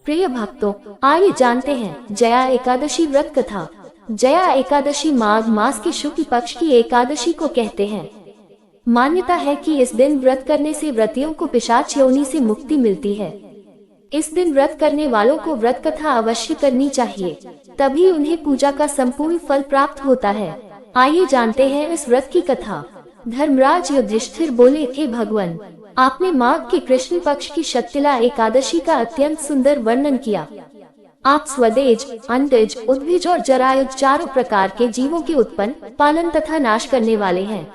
प्रिय भक्तों, आइए जानते हैं जया एकादशी व्रत कथा। जया एकादशी माघ मास के शुक्ल पक्ष की एकादशी को कहते हैं। मान्यता है कि इस दिन व्रत करने से व्रतियों को पिशाच योनि से मुक्ति मिलती है। इस दिन व्रत करने वालों को व्रत कथा अवश्य करनी चाहिए, तभी उन्हें पूजा का संपूर्ण फल प्राप्त होता है। आइए जानते हैं इस व्रत की कथा। धर्मराज युधिष्ठिर बोले, हे भगवान, आपने माघ के कृष्ण पक्ष की शक्तिला एकादशी का अत्यंत सुंदर वर्णन किया। आप स्वदेज, अंडज, उद्भिज और जरायुज चारों प्रकार के जीवों के उत्पन्न, पालन तथा नाश करने वाले हैं।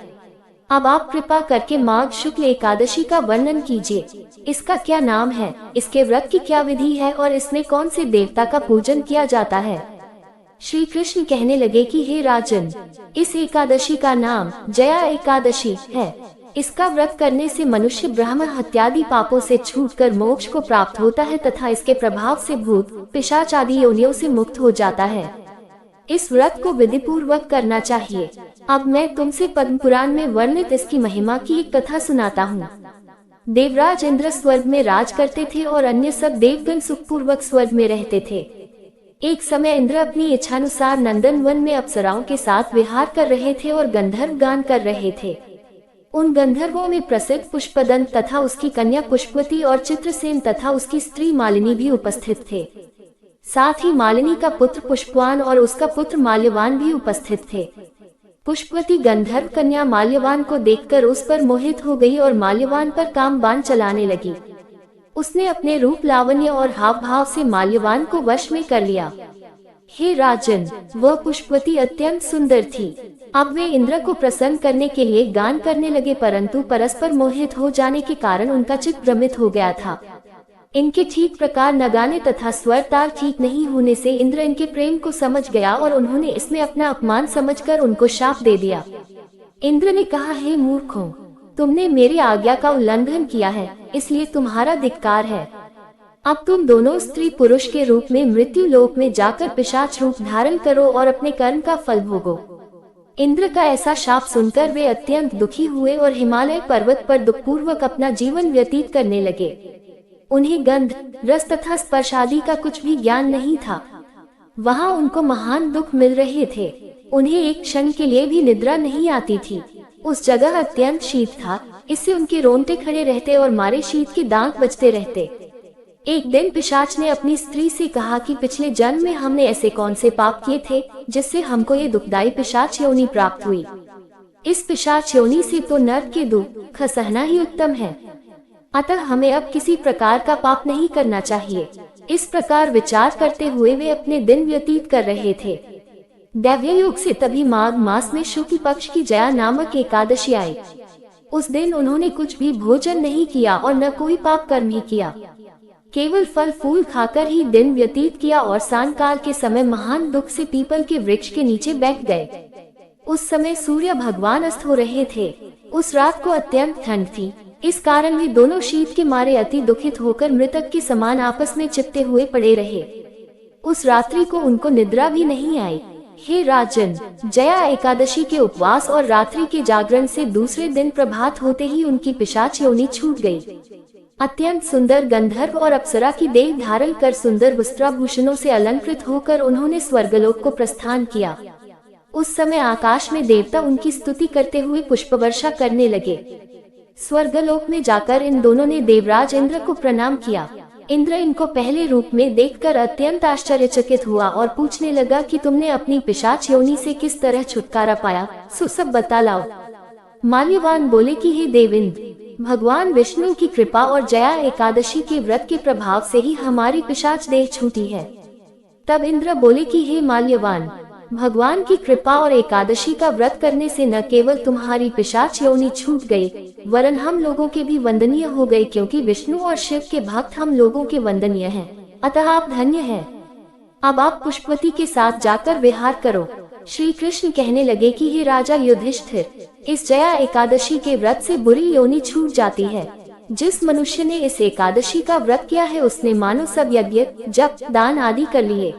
अब आप कृपा करके माघ शुक्ल एकादशी का वर्णन कीजिए। इसका क्या नाम है, इसके व्रत की क्या विधि है और इसमें कौन से देवता का पूजन किया जाता है। श्री कृष्ण कहने लगे कि हे राजन, इस एकादशी का नाम जया एकादशी है। इसका व्रत करने से मनुष्य ब्रह्म हत्यादि पापों से छूटकर मोक्ष को प्राप्त होता है तथा इसके प्रभाव से भूत, पिशाच आदि योनियों से मुक्त हो जाता है। इस व्रत को विधि पूर्वक करना चाहिए। अब मैं तुमसे पद्म पुराण में वर्णित इसकी महिमा की एक कथा सुनाता हूँ। देवराज इंद्र स्वर्ग में राज करते थे और अन्य सब देवगण सुखपूर्वक स्वर्ग में रहते थे। एक समय इंद्र अपनी इच्छानुसार नंदन वन में अप्सराओं के साथ विहार कर रहे थे और गंधर्व गान कर रहे थे। उन गंधर्वों में प्रसिद्ध पुष्पदंत तथा उसकी कन्या पुष्पवती और चित्रसेन तथा उसकी स्त्री मालिनी भी उपस्थित थे। साथ ही मालिनी का पुत्र पुष्पवान और उसका पुत्र माल्यवान भी उपस्थित थे। पुष्पवती गंधर्व कन्या माल्यवान को देखकर उस पर मोहित हो गई और माल्यवान पर काम बाण चलाने लगी। उसने अपने रूप लावण्य और हाव भाव से माल्यवान को वश में कर लिया। हे राजन, वह पुष्पवती अत्यंत सुंदर थी। अब वे इंद्र को प्रसन्न करने के लिए गान करने लगे, परंतु परस्पर मोहित हो जाने के कारण उनका चित्त भ्रमित हो गया था। इनके ठीक प्रकार न गाने तथा स्वर ताल ठीक नहीं होने से इंद्र इनके प्रेम को समझ गया और उन्होंने इसमें अपना अपमान समझकर उनको शाप दे दिया। इंद्र ने कहा, हे मूर्खों, तुमने मेरी आज्ञा का उल्लंघन किया है, इसलिए तुम्हारा धिक्कार है। अब तुम दोनों स्त्री पुरुष के रूप में मृत्यु लोक में जाकर पिशाच रूप धारण करो और अपने कर्म का फल भोगो। इंद्र का ऐसा शाप सुनकर वे अत्यंत दुखी हुए और हिमालय पर्वत पर दुखपूर्वक अपना जीवन व्यतीत करने लगे। उन्हें गंध, रस तथा स्पर्श आदि का कुछ भी ज्ञान नहीं था। वहाँ उनको महान दुख मिल रहे थे। उन्हें एक क्षण के लिए भी निद्रा नहीं आती थी। उस जगह अत्यंत शीत था, इससे उनके रोंगटे खड़े रहते और मारे शीत के दांत बजते रहते। एक दिन पिशाच ने अपनी स्त्री से कहा कि पिछले जन्म में हमने ऐसे कौन से पाप किए थे जिससे हमको ये दुखदायी पिशाच योनि प्राप्त हुई। इस पिशाच योनि से तो नरक के दुख सहना ही उत्तम है, अतः हमें अब किसी प्रकार का पाप नहीं करना चाहिए। इस प्रकार विचार करते हुए वे अपने दिन व्यतीत कर रहे थे। दैव्य योग से तभी माघ मास में शुक्ल पक्ष की जया नामक एकादशी आई। उस दिन उन्होंने कुछ भी भोजन नहीं किया और न कोई पाप कर्म ही किया, केवल फल फूल खाकर ही दिन व्यतीत किया और सांयकाल के समय महान दुख से पीपल के वृक्ष के नीचे बैठ गए। उस समय सूर्य भगवान अस्त हो रहे थे। उस रात को अत्यंत ठंड थी, इस कारण वे दोनों शीत के मारे अति दुखित होकर मृतक के समान आपस में चिपटे हुए पड़े रहे। उस रात्रि को उनको निद्रा भी नहीं आई। हे राजन, जया एकादशी के उपवास और रात्रि के जागरण से दूसरे दिन प्रभात होते ही उनकी पिशाच योनि छूट गई। अत्यंत सुंदर गंधर्व और अप्सरा की देह धारण कर सुंदर वस्त्राभूषणों से अलंकृत होकर उन्होंने स्वर्गलोक को प्रस्थान किया। उस समय आकाश में देवता उनकी स्तुति करते हुए पुष्पवर्षा करने लगे। स्वर्गलोक में जाकर इन दोनों ने देवराज इंद्र को प्रणाम किया। इंद्र इनको पहले रूप में देखकर अत्यंत आश्चर्यचकित हुआ और पूछने लगा कि तुमने अपनी पिशाच योनि से किस तरह छुटकारा पाया, सो सब बता लाओ। माल्यवान बोले कि हे देवेंद्र, भगवान विष्णु की कृपा और जया एकादशी के व्रत के प्रभाव से ही हमारी पिशाच देह छूटी है। तब इंद्र बोले कि हे माल्यवान, भगवान की कृपा और एकादशी का व्रत करने से न केवल तुम्हारी पिशाच योनि छूट गई, वरन हम लोगों के भी वंदनीय हो गए, क्योंकि विष्णु और शिव के भक्त हम लोगों के वंदनीय हैं, अतः आप धन्य हैं। अब आप पुष्पवती के साथ जाकर विहार करो। श्री कृष्ण कहने लगे कि हे राजा युधिष्ठिर, इस जया एकादशी के व्रत से बुरी योनि छूट जाती है। जिस मनुष्य ने इस एकादशी का व्रत किया है उसने मानो सब यज्ञ, जप, दान आदि कर लिए।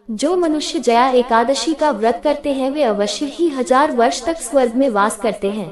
जो मनुष्य जया एकादशी का व्रत करते हैं वे अवश्य ही 1000 वर्ष तक स्वर्ग में वास करते हैं।